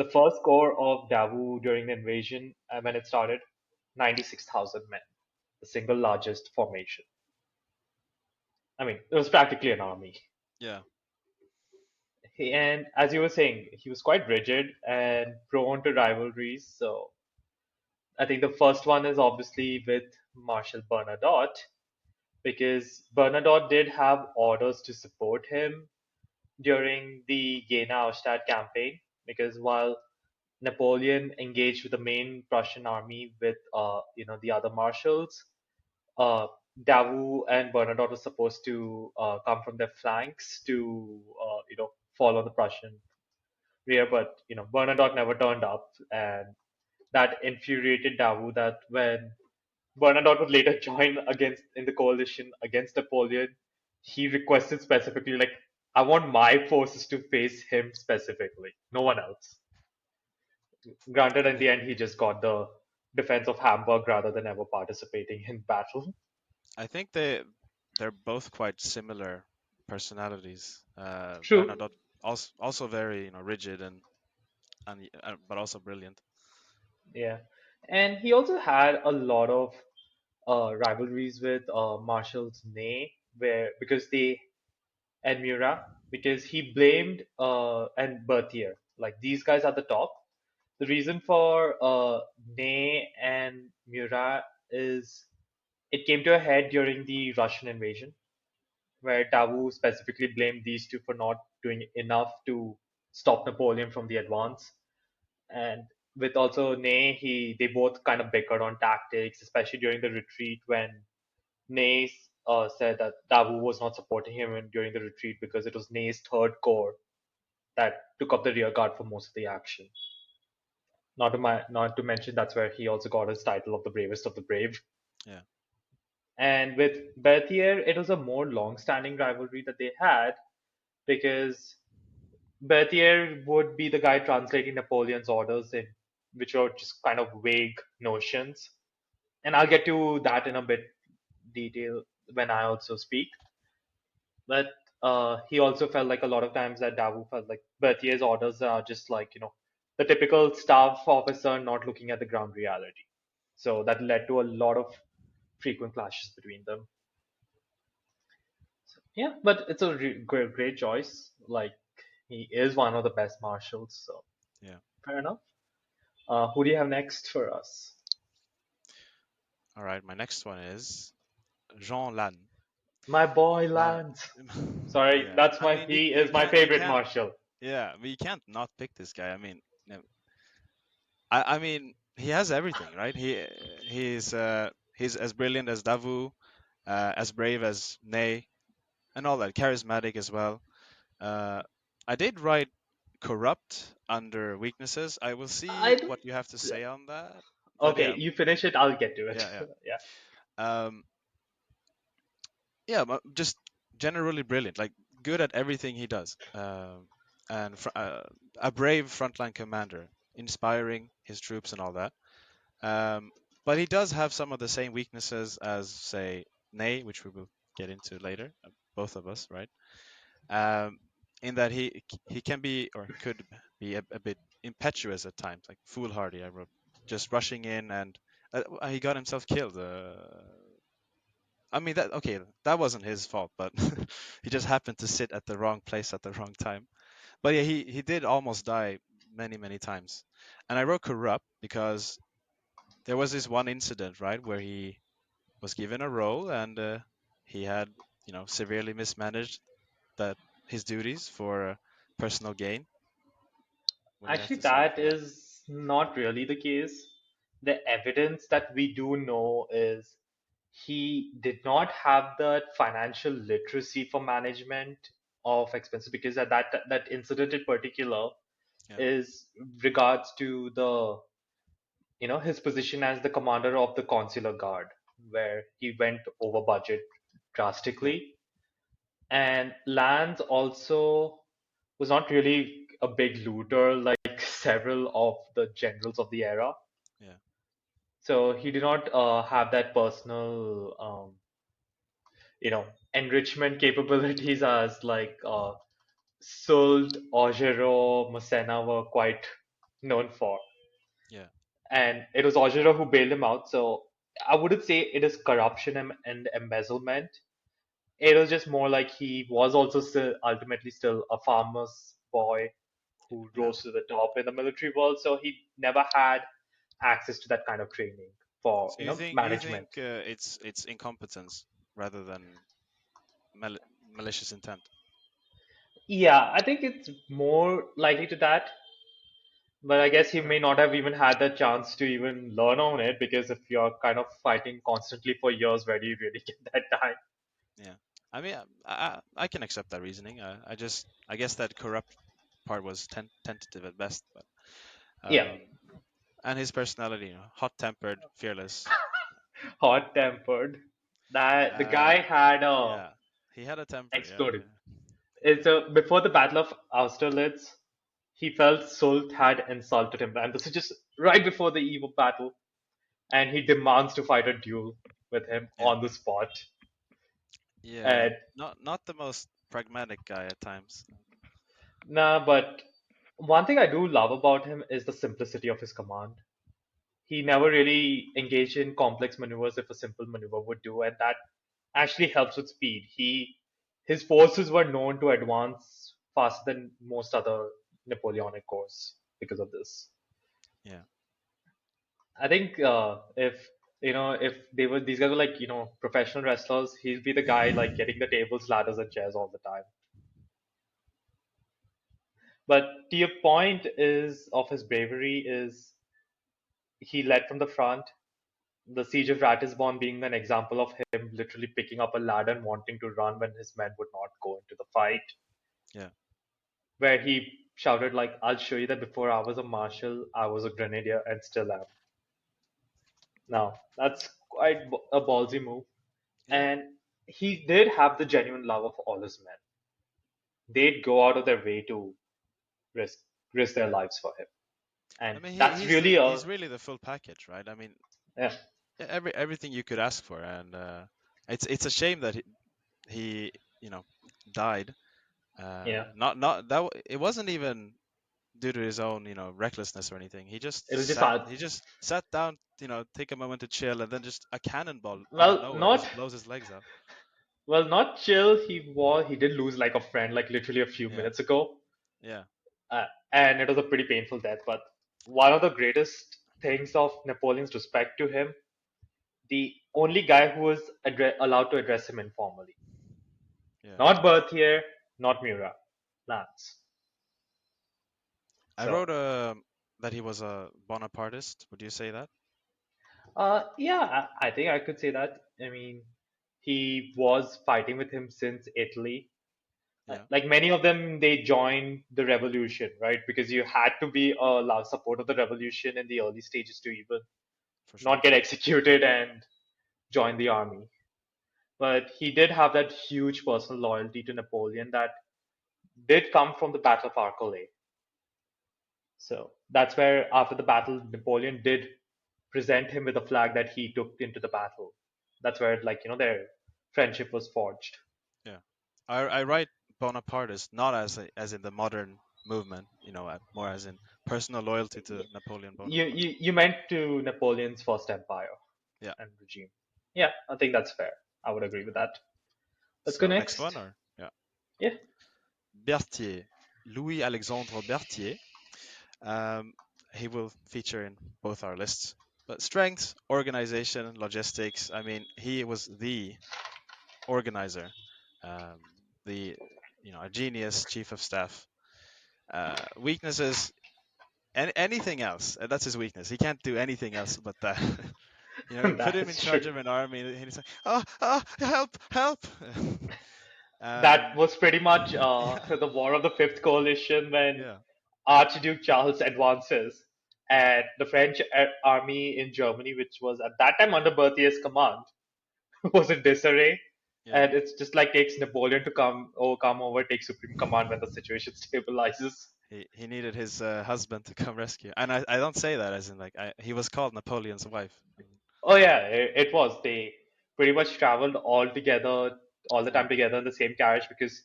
The first corps of Davout during the invasion, when it started, 96,000 men, the single largest formation. I mean, it was practically an army. Yeah. And as you were saying, he was quite rigid and prone to rivalries. So I think the first one is obviously with Marshal Bernadotte, because Bernadotte did have orders to support him during the Jena-Auerstedt campaign, because while Napoleon engaged with the main Prussian army with the other marshals, uh, Davout and Bernadotte were supposed to come from their flanks to follow the Prussian rear, but Bernadotte never turned up, and that infuriated Davout. That when Bernadotte would later join against in the coalition against Napoleon, he requested specifically, like, I want my forces to face him specifically, no one else. Granted, in Yeah. the end, he just got the defense of Hamburg rather than ever participating in battle. I think they're both quite similar personalities. True, Bernadotte also very rigid and but also brilliant. yeah. And he also had a lot of rivalries with Marshals Ney, where because they and Murat, because he blamed and Berthier, like these guys are the top. The reason for Ney and Murat is it came to a head during the Russian invasion, where Davout specifically blamed these two for not doing enough to stop Napoleon from the advance. And with also Ney, they both kind of bickered on tactics, especially during the retreat when Ney said that Davout was not supporting him during the retreat because it was Ney's third corps that took up the rear guard for most of the action. Not to mention that's where he also got his title of the bravest of the brave. Yeah. And with Berthier, it was a more long-standing rivalry that they had because Berthier would be the guy translating Napoleon's orders in which are just kind of vague notions. And I'll get to that in a bit detail when I also speak. But he also felt like a lot of times that Davout felt like Berthier's orders are just like, the typical staff officer not looking at the ground reality. So that led to a lot of frequent clashes between them. So, yeah, but it's a great choice. Like, he is one of the best marshals, so Yeah. fair enough. Who do you have next for us? All right. My next one is Jean Lannes. My boy Uh, Lance. Sorry, yeah. that's I my mean, he is my you favorite can't. marshal. Yeah, but you can't not pick this guy. I mean, I mean, he has everything, right? He's as brilliant as Davout, as brave as Ney, and all that. Charismatic as well. Uh, I did write corrupt under weaknesses. I will see I don't. what you have to say on that. But Okay, yeah, you finish it. I'll get to it. yeah, Yeah. yeah. Yeah, but just generally brilliant. Like good at everything he does. And a brave frontline commander, inspiring his troops and all that. But he does have some of the same weaknesses as, say, Ney, which we will get into later. Both of us, right? Um, in that he can be or could be a bit impetuous at times, like foolhardy. I wrote just rushing in and he got himself killed. I mean that okay, that wasn't his fault, but he just happened to sit at the wrong place at the wrong time. But yeah, he did almost die many times. And I wrote corrupt because there was this one incident, right, where he was given a role and he had, severely mismanaged that his duties for personal gain. What do you have Actually, to say that for that? is not really the case. The evidence that we do know is he did not have that financial literacy for management of expenses, because at that incident in particular Yeah, is regards to the his position as the commander of the consular guard, where he went over budget yeah, drastically. And Lannes also was not really a big looter like several of the generals of the era. yeah. So he did not have that personal, enrichment capabilities as like Soult, Augereau, Massena were quite. known for. Yeah. And it was Augereau who bailed him out. So I wouldn't say it is corruption and embezzlement. It was just more like he was also still ultimately still a farmer's boy who Yeah. rose to the top in the military world. So he never had access to that kind of training for So you management. think it's incompetence rather than malicious intent? Yeah, I think it's more likely to that. But I guess he Sure. may not have even had the chance to even learn on it because if you're kind of fighting constantly for years, where do you really get that time? Yeah. I mean, I can accept that reasoning. I guess that corrupt part was tentative at best, but Yeah, and his personality, hot-tempered, fearless. hot tempered. That the Uh, guy had yeah, he had a temper. Yeah, exploded. yeah, It's before the Battle of Austerlitz, he felt Soult had insulted him, and this is just right before the eve of battle, and he demands to fight a duel with him yeah, on the spot. yeah. And Not the most pragmatic guy at times. nah, but one thing I do love about him is the simplicity of his command. He never really engaged in complex maneuvers if a simple maneuver would do, and that actually helps with speed. His forces were known to advance faster than most other Napoleonic Wars because of this. Yeah. I think if they were these guys were like professional wrestlers, he'd be the guy like getting the tables, ladders, and chairs all the time. But to your point is of his bravery is he led from the front. The siege of Ratisbon being an example of him literally picking up a ladder and wanting to run when his men would not go into the fight, Yeah. where he shouted like, "I'll show you that before I was a marshal, I was a grenadier and still am." Now that's quite a ballsy move, Yeah. and he did have the genuine love of all his men. They'd go out of their way to risk risk their lives for him, I and mean, that's really a he's really the full package, right? I mean, yeah, everything you could ask for, and it's a shame that he died. yeah. Not that it wasn't even due to his own recklessness or anything. It was just He just sat down, take a moment to chill, and then just a cannonball out of well, nowhere not just blows his legs out. well, not chill. He did lose like a friend, like literally a few Yeah, minutes ago, yeah, and it was a pretty painful death. But one of the greatest things of Napoleon's respect to him, the only guy who was allowed to address him informally, yeah. not Berthier, not Murat, Lannes. I So, wrote that he was a Bonapartist. Would you say that? yeah, I think I could say that. I mean, he was fighting with him since Italy. Yeah, Like many of them, they joined the revolution, right? Because you had to be a loud support of the revolution in the early stages to even for sure. not get executed and join the army. But he did have that huge personal loyalty to Napoleon that did come from the Battle of Arcolay. So that's where, after the battle, Napoleon did present him with a flag that he took into the battle. That's where, like, their friendship was forged. Yeah, I write Bonapartist not as in the modern movement, more as in personal loyalty to Napoleon Bonaparte. You meant to Napoleon's first empire Yeah. and regime. Yeah, I think that's fair. I would agree with that. Let's go So next next. one, or yeah, Yeah. Berthier, Louis Alexandre Berthier. Um, he will feature in both our lists. But strengths, organization, logistics. I mean, he was the organizer, um, the a genius chief of staff. Weaknesses, anything else. That's his weakness. He can't do anything else but that. You put That him in is charge true. of an army, and he's like, help, help. That um, was pretty much yeah, the War of the Fifth Coalition when yeah, Archduke Charles advances and the French army in Germany, which was at that time under Berthier's command, was in disarray. yeah. And it's just like takes Napoleon to come over, take supreme command when the situation stabilizes. He needed his husband to come rescue, and I don't say that as in like he was called Napoleon's wife. I mean, Oh yeah, it was. They pretty much traveled all together, all the yeah, time together in the same carriage because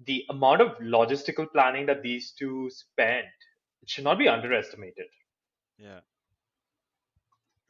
the amount of logistical planning that these two spent. it should not be underestimated. Yeah.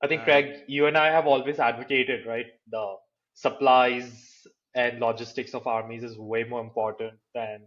I think, Um, Craig, you and I have always advocated, right? The supplies and logistics of armies is way more important than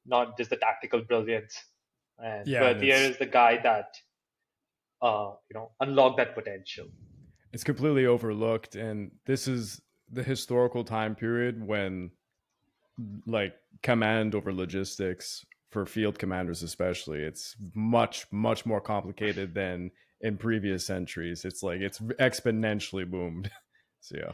not just the tactical brilliance. And Yeah, and Berthier is the guy that, unlocked that potential. it's completely overlooked. And this is the historical time period when like command over logistics for field commanders especially, it's much more complicated than in previous centuries. It's like it's exponentially boomed. So yeah.